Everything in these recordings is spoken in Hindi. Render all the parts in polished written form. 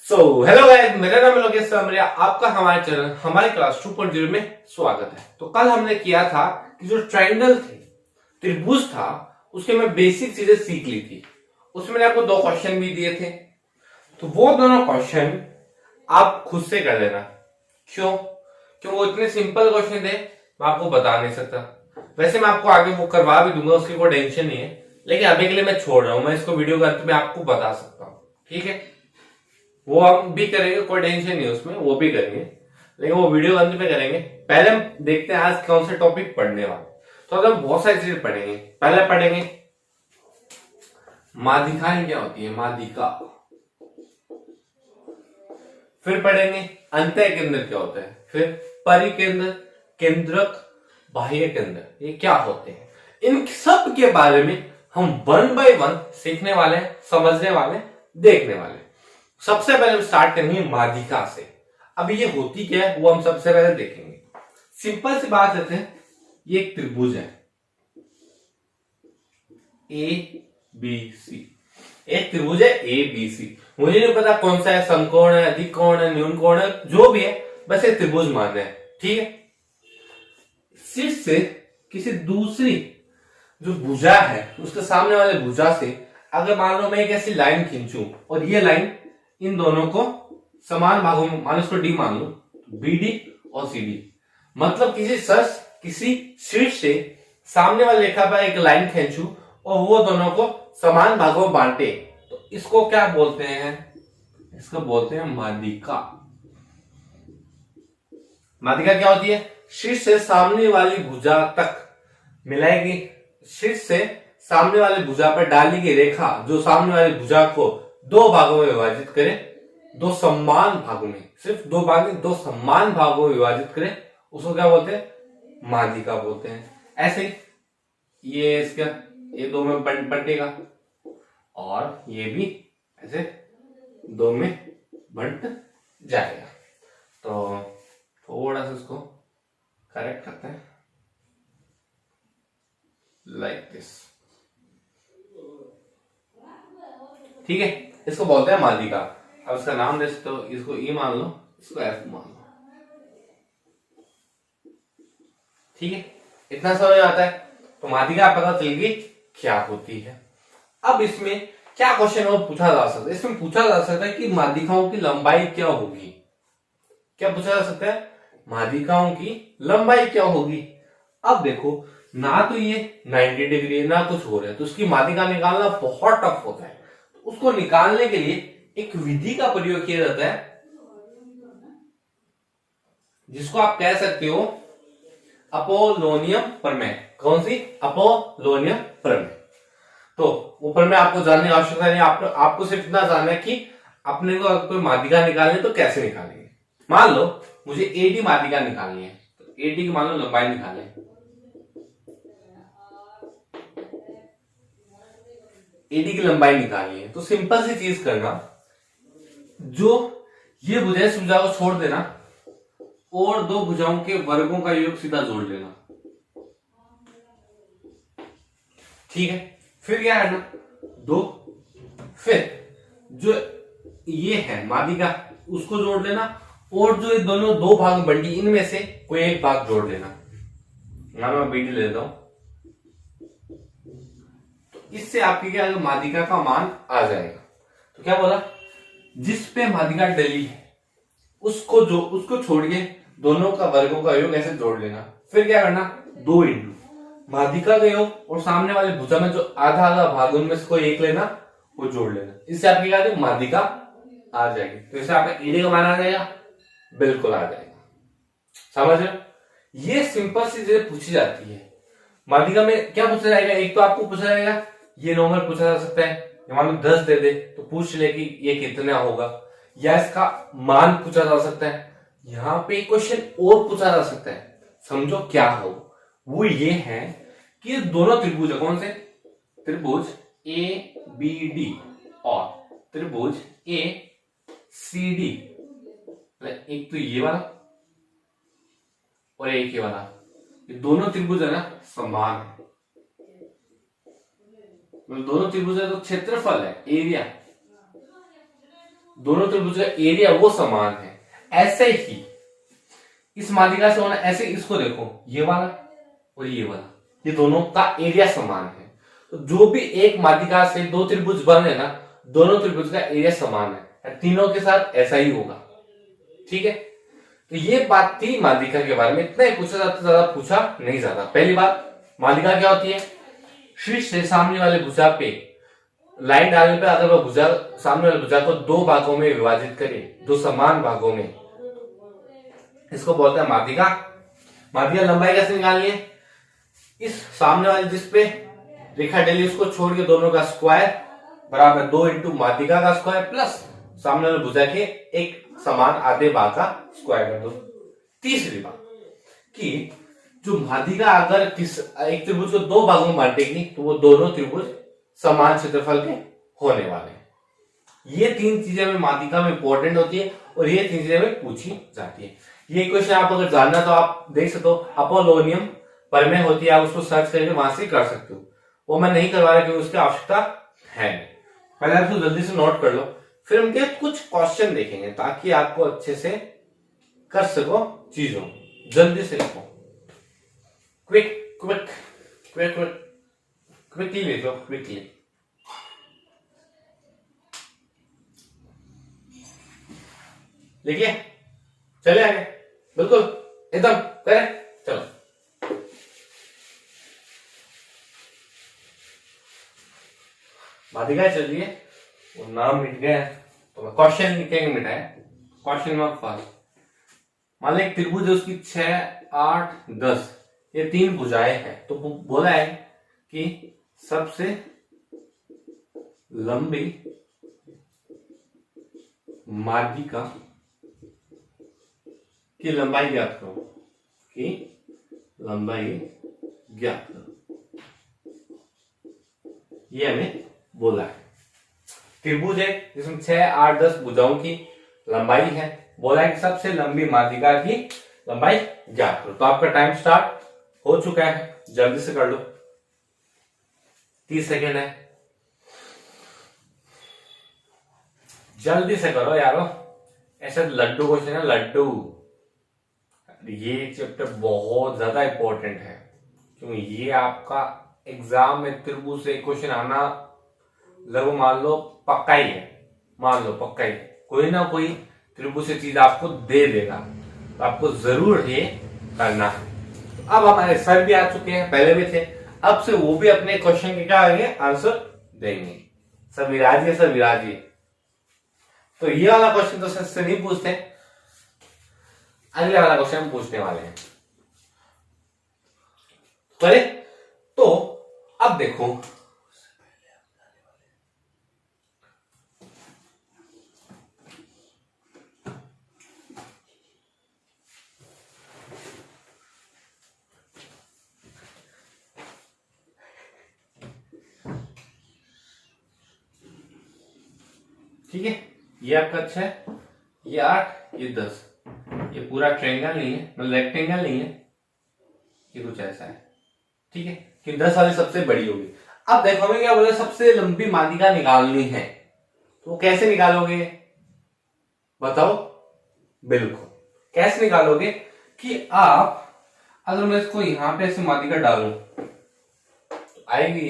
हेलो गाइस, मेरा नाम है लोकेश सामरिया। आपका हमारे चैनल हमारी क्लास 2.0 में स्वागत है। तो कल हमने किया था कि जो ट्रायंगल थे, त्रिभुज था, उसके मैं बेसिक चीजें सीख ली थी। उसमें मैंने आपको 2 क्वेश्चन भी दिए थे, तो वो दोनों क्वेश्चन आप खुद से कर लेना। क्यों वो इतने सिंपल क्वेश्चन थे, मैं आपको बता नहीं सकता। वैसे मैं आपको आगे वो करवा भी दूंगा, उसकी कोई टेंशन नहीं है, लेकिन अभी के लिए मैं छोड़ रहा हूं। मैं इसको वीडियो के अंत में आपको बता सकता हूँ, ठीक है। वो हम भी करेंगे, कोई टेंशन नहीं उसमें, वो भी करेंगे, लेकिन वो वीडियो अंत में करेंगे। पहले हम देखते हैं आज कौन से टॉपिक पढ़ने वाले। तो अगर हम बहुत सारी चीजें पढ़ेंगे, पहले पढ़ेंगे माध्यिकाएं क्या होती है, माध्यिका। फिर पढ़ेंगे अंतः केंद्र क्या होता है, फिर परिकेंद्र, केंद्रक, बाह्य केंद्र, ये क्या होते हैं। इन सब के बारे में हम 1 बाय 1 सीखने वाले हैं, समझने वाले, देखने वाले। सबसे पहले हम स्टार्ट करेंगे माध्यिका से। अब ये होती क्या है वो हम सबसे पहले देखेंगे। सिंपल सी बात लेते हैं, ये एक त्रिभुज है ए बी सी। एक त्रिभुज है ए बी सी। मुझे नहीं पता कौन सा है, समकोण है, अधिक कोण है, न्यून कोण है, जो भी है, बस एक त्रिभुज मानना है, ठीक है। शीर्ष से किसी दूसरी जो भुजा है उसके सामने वाले भुजा से अगर मान लो मैं एक ऐसी लाइन खींचूं और ये लाइन इन दोनों को समान भागों में, मान उसको डी मान लो, बीडी और सीडी, मतलब किसी शीर्ष से सामने वाली रेखा पर एक लाइन खींचूं और वो दोनों को समान भागों में बांटे, तो इसको क्या बोलते हैं, इसको बोलते हैं माध्यिका। माध्यिका क्या होती है, शीर्ष से सामने वाली भुजा तक मिलाएगी, शीर्ष से सामने वाली भुजा पर डाली गई रेखा जो सामने वाली भुजा को 2 भागों में विभाजित करे, 2 समान भागों में, सिर्फ 2 भाग नहीं, 2 समान भागों में विभाजित करे, उसको क्या बोलते हैं, माध्यिका बोलते हैं। ऐसे ये इसका ये 2 में बंटेगा और ये भी ऐसे 2 में बंट जाएगा। तो थोड़ा सा इसको करेक्ट करते हैं, लाइक दिस, ठीक है। इसको बोलते हैं माध्यिका। अब इसका नाम दे सकते हो, इसको ई मान लो, इसको एफ मान लो, ठीक है। इतना समझ आता है। तो माध्यिका पता चल गई क्या होती है। अब इसमें क्या क्वेश्चन और पूछा जा सकता है, इसमें पूछा जा सकता है कि माध्यिकाओं की लंबाई क्या होगी। क्या पूछा जा सकता है, माध्यिकाओं की लंबाई क्या होगी। अब देखो, ना तो ये 90 डिग्री है, ना कुछ हो रहा है, तो उसकी माध्यिका निकालना बहुत टफ होता है। उसको निकालने के लिए एक विधि का प्रयोग किया जाता है, जिसको आप कह सकते हो अपोलोनियम प्रमेय। कौन सी, अपोलोनियम प्रमेय। तो वो प्रमेय आपको जानने की आवश्यकता नहीं, आपको सिर्फ इतना जानना है कि अपने को अगर कोई माध्यिका निकालनी है तो कैसे निकालेंगे। मान लो मुझे एडी माध्यिका निकालनी है, तो एडी की मान लो लंबाई निकालें, एडी की लंबाई निकालनी है, तो सिंपल सी चीज करना, जो ये भुजा इस भुजा को छोड़ देना और 2 भुजाओं के वर्गों का योग सीधा जोड़ लेना, ठीक है। फिर क्या करना, 2, फिर जो ये है माध्यिका उसको जोड़ लेना, और जो ये दोनों 2 भाग में बंटी, इनमें से कोई एक भाग जोड़ लेना। यहां मैं बीडी ले लेता हूं, इससे आपकी क्या माध्यिका का मान आ जाएगा। तो क्या बोला, जिस पे माध्यिका डली है उसको छोड़ के दोनों का वर्गों का योग ऐसे जोड़ लेना। फिर क्या करना, 2 इंटू माध्यिका का योग और सामने वाले भुजा में जो आधा आधा भाग उनमें से कोई एक लेना, वो जोड़ लेना। इससे आपकी क्या माध्यिका आ जाएगी। तो इससे आपका ईडी का मान आ जाएगा, बिल्कुल आ जाएगा। समझ रहे हो, ये सिंपल सी चीजें पूछी जाती है। माध्यिका में क्या पूछा जाएगा, एक तो आपको पूछा जाएगा, ये नॉर्मल पूछा जा सकता है, मान लो 10 दे दे तो पूछ ले कि ये कितना होगा, या इसका मान पूछा जा सकता है। यहां पे क्वेश्चन और पूछा जा सकता है, समझो क्या हो, वो ये है कि दोनों त्रिभुज है, कौन से, त्रिभुज ए बी डी और त्रिभुज ए सी डी, एक तो ये वाला और एक ये वाला, ये दोनों त्रिभुज है ना समान है, दोनों त्रिभुज है तो क्षेत्रफल है, एरिया, दोनों त्रिभुज का एरिया वो समान है, ऐसे ही इस माध्यिका से होना, ऐसे इसको देखो, ये वाला और ये वाला, ये दोनों का एरिया समान है। तो जो भी एक माध्यिका से दो त्रिभुज बन रहे ना, दोनों त्रिभुज का एरिया समान है, तीनों के साथ ऐसा ही होगा। ठीक है, तो ये बात थी माध्यिका के बारे में। इतना ही पूछा जाता, ज्यादा पूछा नहीं जाता। पहली बात, माध्यिका क्या होती है? शीर्ष से सामने वाले भुजा पे लाइन डालने पे अगर वह भुजा सामने वाले भुजा को दो भागों में विभाजित करे, दो समान भागों में, इसको बोलते हैं माध्यिका। माध्यिका लंबाई कैसे निकालनी है? इस सामने वाले जिस पे रेखा डली उसको छोड़ के दोनों का स्क्वायर बराबर 2 इंटू माध्यिका का स्क्वायर प्लस सामने वाले भुजा के एक समान आधे भाग का स्क्वायर कर दो। तीसरी बात कि जो माध्यिका अगर एक त्रिभुज को दो भागों में बांटेगी तो वो दोनों त्रिभुज समान क्षेत्रफल के होने वाले हैं। ये तीन चीजें में माध्यिका में इंपॉर्टेंट होती है और ये तीन चीजें में पूछी जाती है। ये क्वेश्चन आप अगर जानना तो आप देख सकते हो, अपोलोनियम परमेय होती है, आप उसको सर्च करके वहां से कर सकते हो। वो मैं नहीं करवा रहा क्योंकि उसकी आवश्यकता है नहीं। पहले आप उसको जल्दी से नोट कर लो, फिर उनके कुछ क्वेश्चन देखेंगे ताकि आपको अच्छे से कर सको चीजों। जल्दी से लिखो, quick quick quick quick quickly लिखो, क्विकली। लिखिए, चले आगे, बिल्कुल एकदम करें। चलो माध्यिका चल रही है, वो नाम मिट गया है तो मैं क्वेश्चन लिखेंगे मिटाए। क्वेश्चन नंबर फर्स्ट, मान लो एक त्रिभुज है, उसकी 6, 8, 10 ये तीन भुजाएं हैं। तो बोला है कि सबसे लंबी माध्यिका की लंबाई ज्ञात करो, कि लंबाई ज्ञात करो, ये हमें बोला है। त्रिभुज है जिसमें 6, 8, 10 भुजाओं की लंबाई है। बोला है कि सबसे लंबी माध्यिका की लंबाई ज्ञात करो। तो आपका टाइम स्टार्ट हो चुका है, जल्दी से कर लो, 30 सेकेंड है, जल्दी से करो यारो। ऐसा लड्डू क्वेश्चन है, लड्डू। ये चैप्टर बहुत ज्यादा इंपॉर्टेंट है क्योंकि ये आपका एग्जाम में त्रिभुज से क्वेश्चन आना लगभग मान लो पक्का ही है। मान लो पक्का ही, कोई ना कोई त्रिभुज से चीज आपको दे देगा, तो आपको जरूर ये करना है। तो अब हमारे सर भी आ चुके हैं, पहले भी थे, अब से वो भी अपने क्वेश्चन के क्या आएंगे, आंसर देंगे। सब विराजिए, सब विराजिए। तो ये वाला क्वेश्चन तो सर से नहीं पूछते, अगले वाला क्वेश्चन हम पूछने वाले हैं। करे तो अब देखो, ठीक है, ये आपका 6, ये 8, ये 10, ये पूरा ट्रायंगल नहीं है, मतलब रेक्टेंगल नहीं है, ये कुछ ऐसा है। ठीक है, कि 10 वाली सबसे बड़ी होगी। अब देखो हमें क्या बोला, सबसे लंबी माध्यिका निकालनी है, तो कैसे निकालोगे बताओ? बिल्कुल कैसे निकालोगे कि आप अगर मैं इसको यहां पे ऐसे माध्यिका डालूं तो आएगी,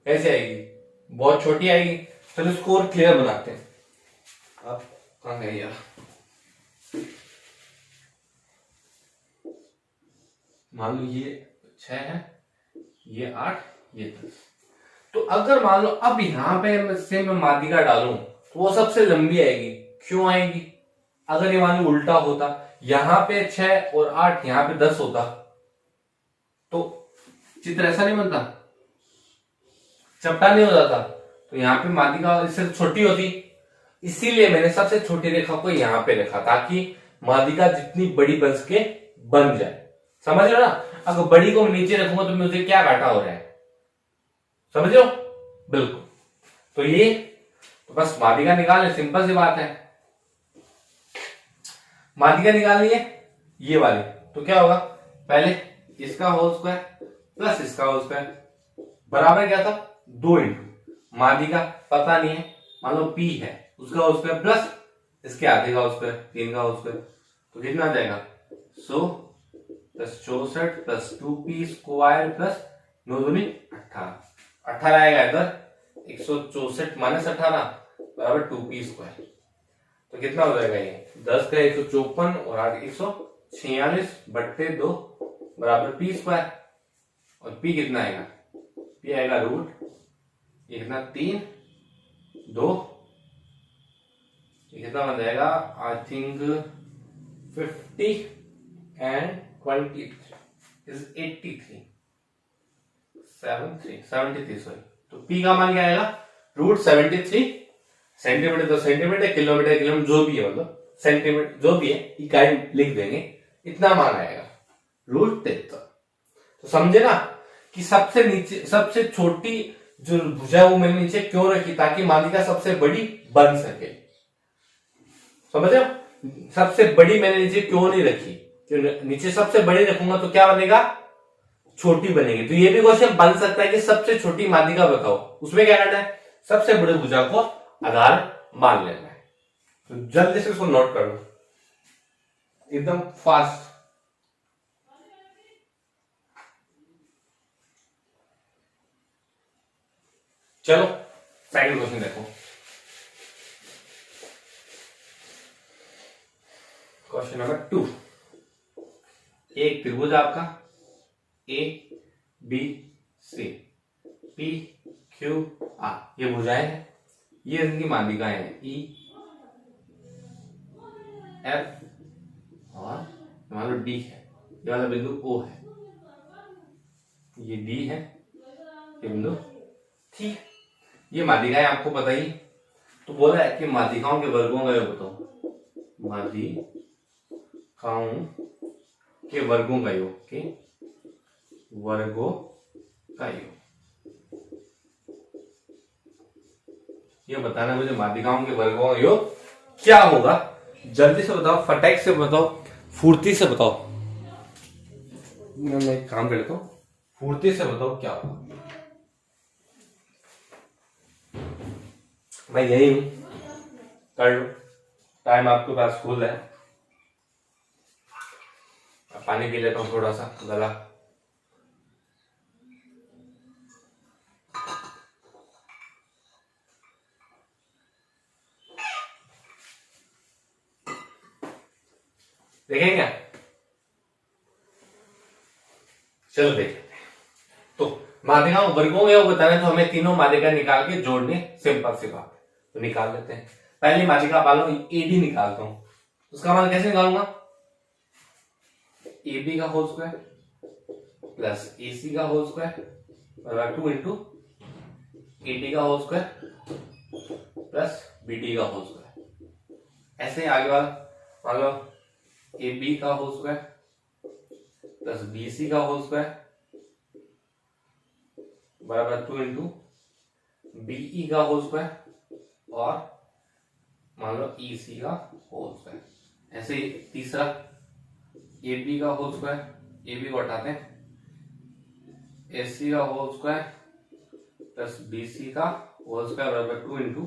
कैसे आएगी? बहुत छोटी आएगी। चलो इसको और क्लियर बनाते हैं। आप कहां गए यार? मान लो ये 6 है, ये 8, ये 10। तो अगर मान लो अब यहां पे से मैं माध्यिका डालूं तो वो सबसे लंबी आएगी। क्यों आएगी? अगर ये मान लो उल्टा होता, यहां पे 6 और 8, यहां पे 10 होता तो चित्र ऐसा नहीं बनता, चपटा नहीं हो जाता। तो यहाँ पे माध्यिका इससे छोटी होती, इसीलिए मैंने सबसे छोटी रेखा को यहाँ पे रखा ताकि माध्यिका जितनी बड़ी बन सके बन जाए। समझ रहे हो ना? अगर बड़ी को मैं नीचे रखूंगा तो मुझे क्या घाटा हो रहा है, समझ रहे हो? बिल्कुल। तो ये तो बस माध्यिका निकालने, सिंपल सी बात है। माध्यिका निकालनी है ये वाली, तो क्या होगा, पहले इसका होल स्क्वायर प्लस इसका होल स्क्वायर बराबर क्या था, 2 इंटू माध्यिका पता नहीं है, मान लो P है, उसका होल स्क्वायर प्लस इसके आधे का होल स्क्वायर, 3 का होल स्क्वायर, तो कितना आ जाएगा 100 plus 64 plus 2P square plus 9 दूनी 18 आएगा इधर, 164 माइनस 18 बराबर 2P स्क्वायर। तो कितना हो जाएगा ये 10 का 154 और 8 146 बट्टे 2 बराबर P स्क्वायर। और P कितना आएगा, P आएगा रूट, ये कितना 3 2, ये कितना बन जाएगा I think 50 and 23 is 83 73 sorry. तो P का मान क्या आएगा रूट 73 सेंटीमीटर, तो सेंटीमीटर किलोमीटर किलोमीटर जो भी है, मतलब सेंटीमीटर जो भी है इकाई लिख देंगे, इतना मान आएगा रूट 73। तो समझे ना कि सबसे नीचे सबसे छोटी जो भुजा है वो मैंने नीचे क्यों रखी, ताकि मालिका सबसे बड़ी बन सके। समझे, सबसे बड़ी मैंने नीचे क्यों नहीं रखी, क्यों नीचे सबसे बड़ी रखूंगा तो क्या बनेगा छोटी बनेगी। तो ये भी क्वेश्चन बन सकता है कि सबसे छोटी माध्यिका बताओ, उसमें क्या करना है सबसे बड़ी भुजा को आधार मान लेना है। तो जल्दी से इसको नोट कर लो एकदम फास्ट। चलो सेकंड क्वेश्चन देखो। क्वेश्चन नंबर 2, एक त्रिभुज आपका A B C P Q R, ये भुजाएं हैं, ये इनकी माध्यिकाएं हैं ई एफ और मान लो डी है, ये वाला बिंदु ओ है, ये डी है, ये बिंदु ठीक है। ये माध्यिकाएं आपको पता ही, तो बोला है कि माध्यिकाओं के वर्गों का योग बताओ, माध्यिकाओं के वर्गों का योग, के वर्गों का योग, ये बताना मुझे माध्यिकाओं के वर्गों का योग क्या होगा। जल्दी से बताओ, फटाक से बताओ, फुर्ती से बताओ। मैं एक काम कर लेता हूं, फुर्ती से बताओ क्या होगा। मैं यही हूं, कर लो, टाइम आपके पास फुल है। पानी पी लेता हूं थोड़ा सा, गला देखें क्या, चलो देखते हैं। तो माध्यिकाओं वर्गों में बताना, तो हमें तीनों माध्यिका निकाल के जोड़ने, सिंपल सी बात है, तो निकाल लेते हैं। पहली माध्यिका मान लो एडी निकालता हूं, उसका मान कैसे निकालूंगा, ए बी का whole square plus A C का होल स्क्वायर बराबर 2 इंटू ए डी का whole square plus B D का होल स्क्वायर। ऐसे आगे वाला मान लो ए बी का whole square plus B C का होल स्क्वायर बराबर 2 इंटू बीई का होल स्क्वायर और मान लो ई सी का होल स्क्वायर। ऐसे ही तीसरा ए बी का होल स्क्वायर, ए बी को हटाते हैं, ए सी का whole square plus B C का होल स्क्वायर बराबर 2 इंटू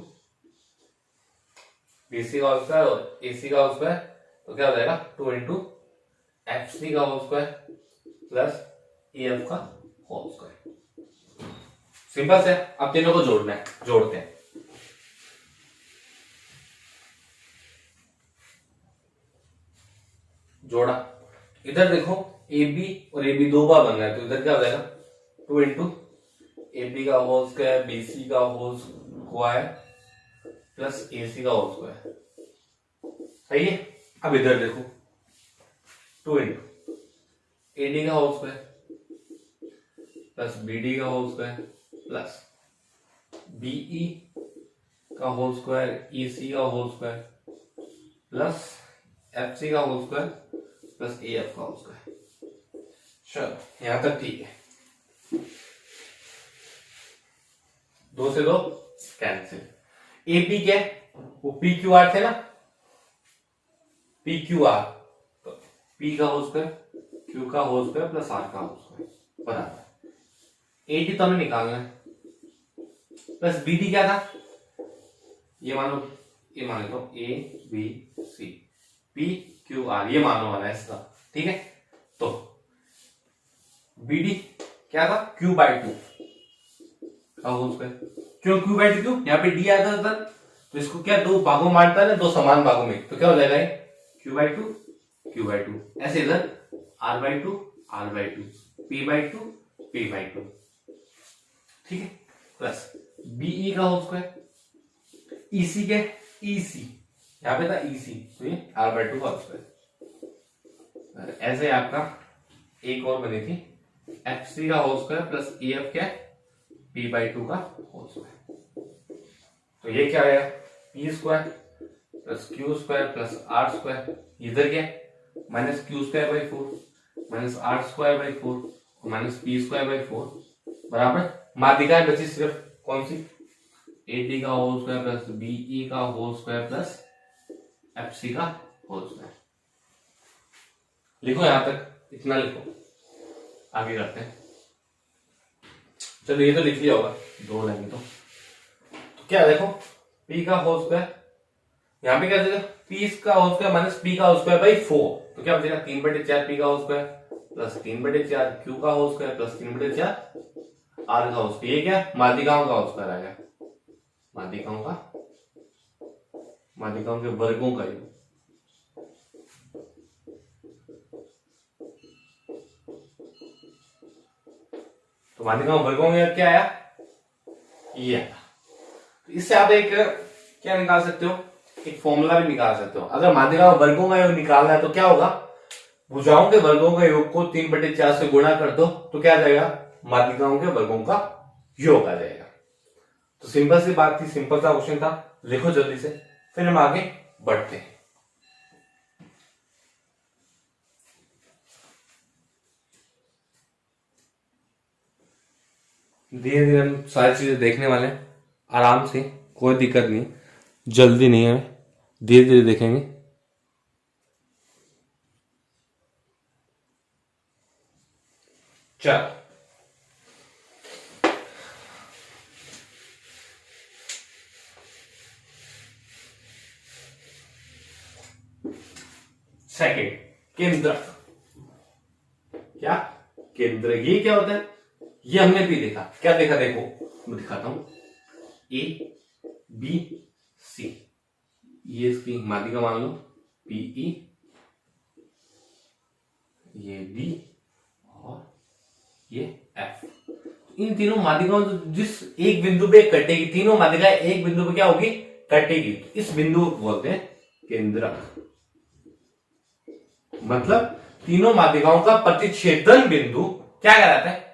बी सी का होल स्क्वायर और ए सी का होल स्क्वायर, तो क्या हो जाएगा 2 इंटू एफ सी का whole square plus A F का होल स्क्वायर। सिंपल से अब तीनों को जोड़ना है, जोड़ते हैं। जोड़ा, इधर देखो ए बी और ए बी दो बार बन रहा है, तो इधर क्या हो जाएगा 2 इंटू ए बी का होल स्क्वायर बी सी का whole square plus A C का होल स्क्वायर। सही है। अब इधर देखो 2 इंटू ए डी का whole square plus B D का होल स्क्वायर प्लस बीई का होल स्क्वायर ई सी का whole square plus F C का whole square plus A F का होल स्क्वायर। चलो यहां तक ठीक है, 2 से 2 कैंसिल। ए पी क्या है, वो पी क्यू आर थे ना, पी क्यू आर, तो पी का होल स्क्वायर क्यू का होल स्क्वायर प्लस आर का होल स्क्वायर बराबर ए डी तो हमें निकालना है, प्लस बी डी क्या था ये मान लो, ये मान लो A B C P Q R, ये मानने वाला है इसका, ठीक है। तो बी डी क्या था, क्यू बाई टू का होल स्क्वायर। क्यों क्यू बाई टू, यहाँ पे डी आता था तो इसको क्या दो भागों में बांटता है ना, दो समान भागों में, तो क्या हो जाएगा Q by two Q by two. ऐसे इधर R by two P by two P by two, ठीक है। प्लस बीई का होल स्क्वायर, ईसी के ईसी यहाँ पे था ईसी, तो ये आर बाई टू का होल स्क्वायर। ऐसे आपका एक और बनी थी एफ सी का whole square plus E F क्या पी बाई टू का होल स्क्वायर। तो ये क्या आएगा P square plus Q square plus R square, इधर क्या minus Q square by four minus R square by four minus P square by four बराबर माध्यिका बची सिर्फ कौन सी, ए डी का होल स्क्वायर प्लस बीई का whole square plus F C का होल स्क्वायर। लिखो यहां तक, इतना लिखो, आगे करते हैं। चलो ये तो लिख लिया होगा, दो लाइन तो क्या देखो p का होल स्क्वायर, यहाँ पे क्या देगा p का होल स्क्वायर माइनस p का होल स्क्वायर बाई 4, तो क्या बचेगा 3/4 p का होल स्क्वायर प्लस 3/4 q का होल स्क्वायर प्लस 3/4 r का होल स्क्वायर। ये क्या माध्यिकाओं का होल स्क्वायर आएगा, माध्यिकाओं के वर्गों का योग। तो माध्यिकाओं वर्गों में क्या आया, ये आया। तो इससे आप एक क्या निकाल सकते हो, एक फॉर्मूला भी निकाल सकते हो। अगर माध्यिकाओं वर्गों का योग निकालना है तो क्या होगा, भुजाओं के वर्गों का योग को 3/4 से गुणा कर दो तो क्या आ जाएगा, माध्यिकाओं के वर्गों का योग आ जाएगा। तो सिंपल सी बात थी, सिंपल सा क्वेश्चन था, लिखो जल्दी से, फिर हम आगे बढ़ते हैं। धीरे धीरे हम सारी चीजें देखने वाले हैं, आराम से, कोई दिक्कत नहीं, जल्दी नहीं है, धीरे धीरे देखेंगे। चल सेकेंड केंद्रक, क्या केंद्र, ये क्या होता है, ये हमने भी देखा, क्या देखा देखो मैं दिखाता हूं, ए बी सी, ये इसकी माध्यिका मान लो पीई, ये डी और ये एफ। इन तीनों माध्यिकाओं जिस एक बिंदु पे कटेगी, तीनों माध्यिकाएं एक बिंदु पे क्या होगी, कटेगी, तो इस बिंदु को बोलते हैं केंद्रक। मतलब तीनों माध्यिकाओं का प्रतिच्छेदन बिंदु क्या कहलाता है,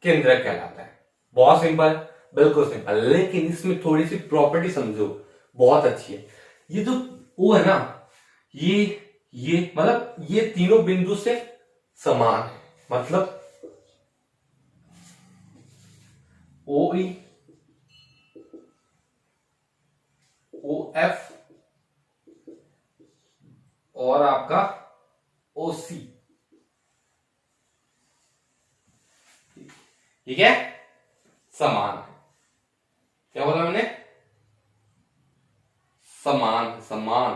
केंद्रक कहलाता है। बहुत सिंपल, बिल्कुल सिंपल, लेकिन इसमें थोड़ी सी प्रॉपर्टी समझो, बहुत अच्छी है। ये जो ओ है ना, ये मतलब ये तीनों बिंदु से समान है, मतलब ओ ई ओ एफ और आपका ओ सी, ठीक है, समान है। क्या बोला मैंने, समान, समान।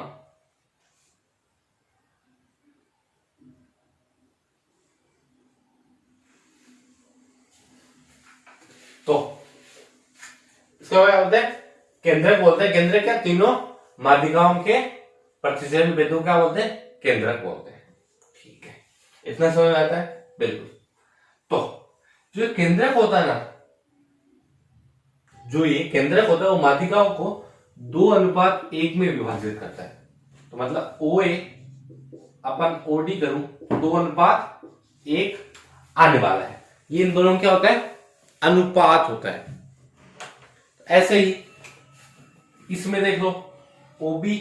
तो इसका क्या बोलते हैं, केंद्रक बोलते हैं। केंद्रक क्या, तीनों माध्यिकाओं के प्रतिच्छेदन बिंदु क्या बोलते हैं, केंद्रक बोलते हैं। ठीक है, इतना समझ में आता है, बिल्कुल। तो जो केंद्रक होता है ना, जो ये केंद्रक होता है वो माध्यिकाओं को 2:1 में विभाजित करता है। तो मतलब ओ ए अपन ओडी करूं 2:1 आने वाला है, ये इन दोनों में क्या होता है, अनुपात होता है। ऐसे ही इसमें देख लो ओबी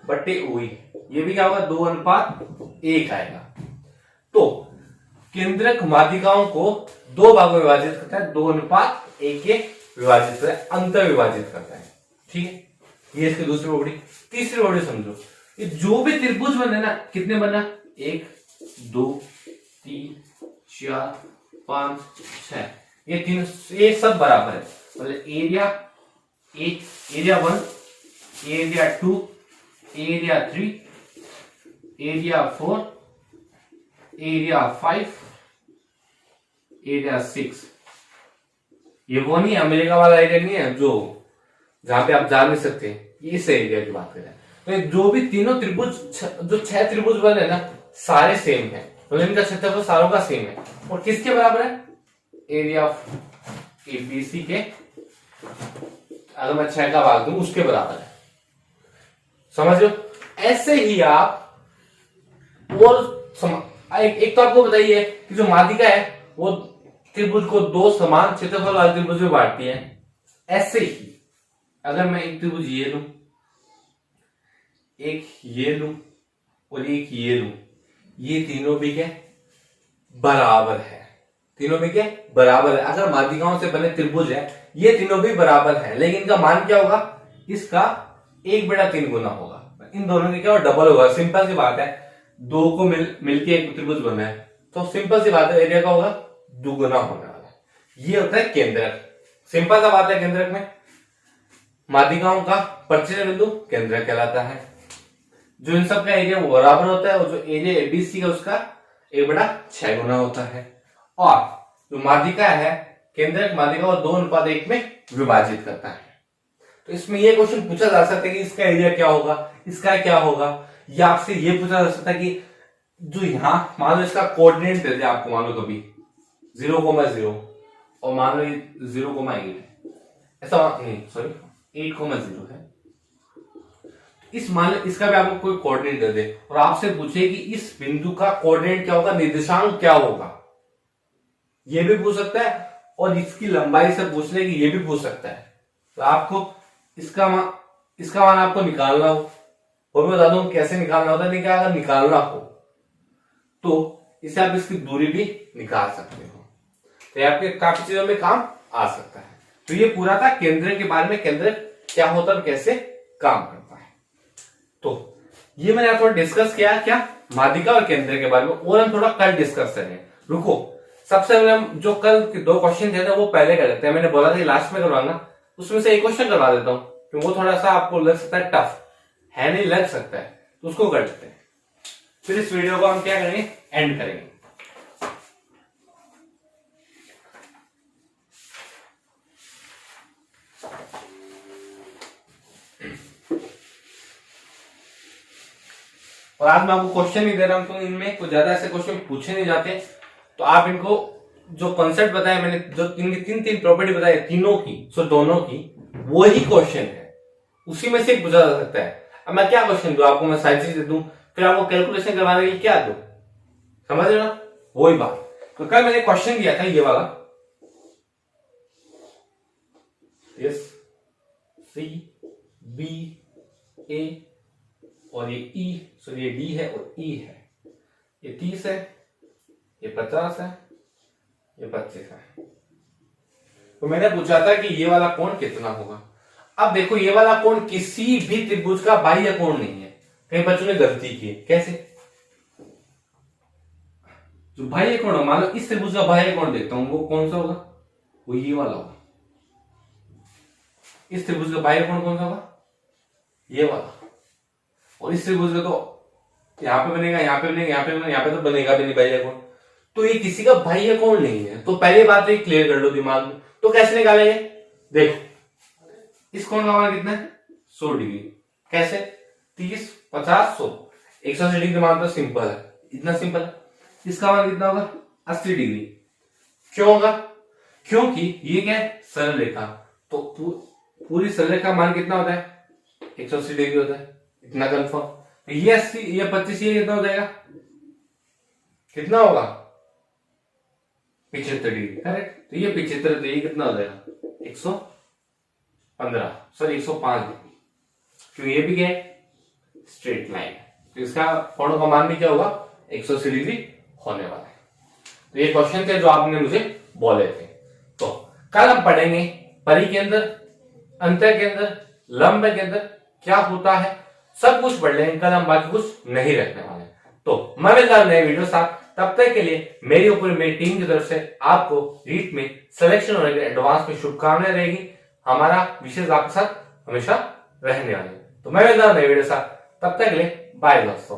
बट्टे ओई, ये भी क्या होगा, 2:1 आएगा। तो केंद्रक माध्यिकाओं को दो भागों में विभाजित करता है, 2:1 के विभाजित करता है, अंतर विभाजित करता है। ठीक है, ये इसकी दूसरी प्रॉपर्टी। तीसरी प्रॉपर्टी समझो, ये जो भी त्रिभुज बने ना, कितने बना, 1 2 3 4 5 6, ये तीन, ये सब बराबर है। मतलब area 1 area 2, area 3, area 4, area 5, area 6। ये वो नहीं, अमेरिका वाला एरिया नहीं है जो जहां पे आप जा नहीं सकते, इस एरिया की बात करें। तो जो भी तीनों त्रिभुज, जो 6 त्रिभुज बने हैं ना, सारे सेम है, तो इनका क्षेत्रफल सारों का सेम है। और किसके बराबर है? एरिया ऑफ एबीसी के, अगर मैं 6 का भाग दूं उसके बराबर है। समझ लो। ऐसे ही आप और एक तो आपको बताइए कि जो माध्यिका है वो त्रिभुज को 2 समान क्षेत्रफल वाले त्रिभुज में बांटती है। ऐसे ही अगर मैं एक त्रिभुज ये लूं, एक ये लूं और एक ये लूं, ये तीनों भी क्या बराबर है, तीनों भी क्या बराबर है। अगर माध्यिकाओं से बने त्रिभुज है, ये तीनों भी बराबर है, लेकिन इनका मान क्या होगा? इसका 1/3 गुना होगा। इन दोनों के क्या डबल होगा। सिंपल सी बात है, 2 को मिलके एक त्रिभुज बना है, तो सिंपल सी बात है, एरिया का होगा दुगुना होने वाला है। ये होता है केंद्रक। सिंपल सा बात है, केंद्रक में माध्यिकाओं का परिचय बिंदु केंद्रक कहलाता है। जो इन सब का एरिया वो बराबर होता है, और जो एरिया एबीसी का उसका 1/6 गुना होता है। और जो माध्यिका है, केंद्रक माध्यिका को 2:1 में विभाजित करता है। तो इसमें ये क्वेश्चन पूछा जा सकता है कि इसका एरिया क्या होगा, इसका क्या होगा, या आपसे ये पूछा जा सकता है कि जो यहां मान लो इसका कोऑर्डिनेट दे दे आपको, मान लो कभी 0,0 और मान लो 0,8 है, ऐसा नहीं, सॉरी 8,0 है। इस मान लो इसका भी आपको कोई कोऑर्डिनेट दे दे और आपसे पूछे कि इस बिंदु का कोऑर्डिनेट क्या होगा, निर्देशांक क्या होगा, ये भी पूछ सकता है। और इसकी लंबाई से पूछ ले कि ये भी पूछ सकता है। तो आपको इसका मान आपको निकालना हो, और मैं बता दूं कैसे निकालना होता है। नहीं, क्या अगर निकालना हो तो इसे आप इसकी दूरी भी निकाल सकते हो, तो ये आपके काफी चीजों में काम आ सकता है। तो ये पूरा था केंद्र के बारे में, केंद्र क्या होता है और कैसे काम करता है। तो ये मैंने थोड़ा डिस्कस किया क्या, माध्यिका और केंद्र के बारे में, और हम थोड़ा कल डिस्कस करेंगे। रुको, सबसे पहले हम जो कल के 2 क्वेश्चन थे ना वो पहले कर लेते हैं। मैंने बोला था लास्ट में करवाना, उसमें से एक क्वेश्चन करवा देता हूं, क्योंकि वो थोड़ा सा आपको लग सकता है टफ है, नहीं लग सकता है, तो उसको कर लेते हैं। फिर इस वीडियो को हम क्या करेंगे, एंड करेंगे। और आज मैं आपको क्वेश्चन नहीं दे रहा हूं, तो इनमें कुछ ज्यादा ऐसे क्वेश्चन पूछे नहीं जाते, तो आप इनको जो कॉन्सेप्ट बताया मैंने, जो तीन प्रॉपर्टी बताई तीनों की, सो दोनों की, वो ही क्वेश्चन है, उसी में से एक पूछा जा सकता है। अब मैं क्या क्वेश्चन दूं आपको, मैं सारी चीज दे दूं, फिर आपको कैलकुलेशन करवाने के लिए क्या दूं, समझ रहे ना, वही बात। तो कल मैंने क्वेश्चन दिया था ये वाला, यस, सी बी ए और ये ई, सो ये डी है और ई है, ये 30 है, ये 50 है, ये 25 है। तो मैंने पूछा था कि ये वाला कोण कितना होगा। अब देखो, ये वाला कोण किसी भी त्रिभुज का बाह्य कोण नहीं है, कई बच्चों ने गलती की। कैसे? जो बाह्य कोण, मान लो इस त्रिभुज का बाह्य कोण देखता हूं, वो कौन सा होगा, वो ये वाला होगा। इस त्रिभुज का बाह्य कोण कौन सा होगा, ये वाला। और इस त्रिभुज का तो यहां पे बनेगा, यहां पे बनेगा, यहां पे बनेगा, यहां पे तो बनेगा भी नहीं बाह्य कोण, तो ये किसी का बाह्य कोण नहीं है। तो पहली बात तो क्लियर कर लो दिमाग में। तो कैसे निकालेंगे, देखो इस कोण का मान कितना है, 100 डिग्री। कैसे? 30, 50, 100, 180 डिग्री मान तो सिंपल है, इतना सिंपल है। इसका मान कितना होगा, 80 डिग्री। क्यों होगा? क्योंकि ये क्या है, सरल रेखा, तो पूरी सरल रेखा मान कितना होता है, 180 डिग्री होता है, इतना कंफर्म। ये 80, ये 25, ये कितना हो जाएगा, कितना होगा, 75 डिग्री, करेक्ट। तो ये 75, तो ये कितना हो जाएगा, 115, सॉरी 105 डिग्री, क्योंकि ये भी क्या है, स्ट्रेट लाइन है, तो इसका कोणों का मान भी क्या होगा, 180 डिग्री होने वाला है। तो ये क्वेश्चन थे जो आपने मुझे बोले थे। तो कल हम पढ़ेंगे परिकेंद्र, अंतःकेंद्र, लंब केंद्र क्या होता है, सब कुछ पढ़ लेंगे कल हम, बाकी कुछ नहीं रखने वाले। तो मैं मिलता हूं नए वीडियो साथ, तब तक के लिए मेरी ऊपर मेरी टीम की तरफ से आपको रीट में सिलेक्शन होने के एडवांस में शुभकामनाएं रहेगी। हमारा विशेष आपके साथ हमेशा रहने वाले। तो मैं मिलता हूं नई वीडियो के साथ, तब तक के लिए बाय दोस्तों।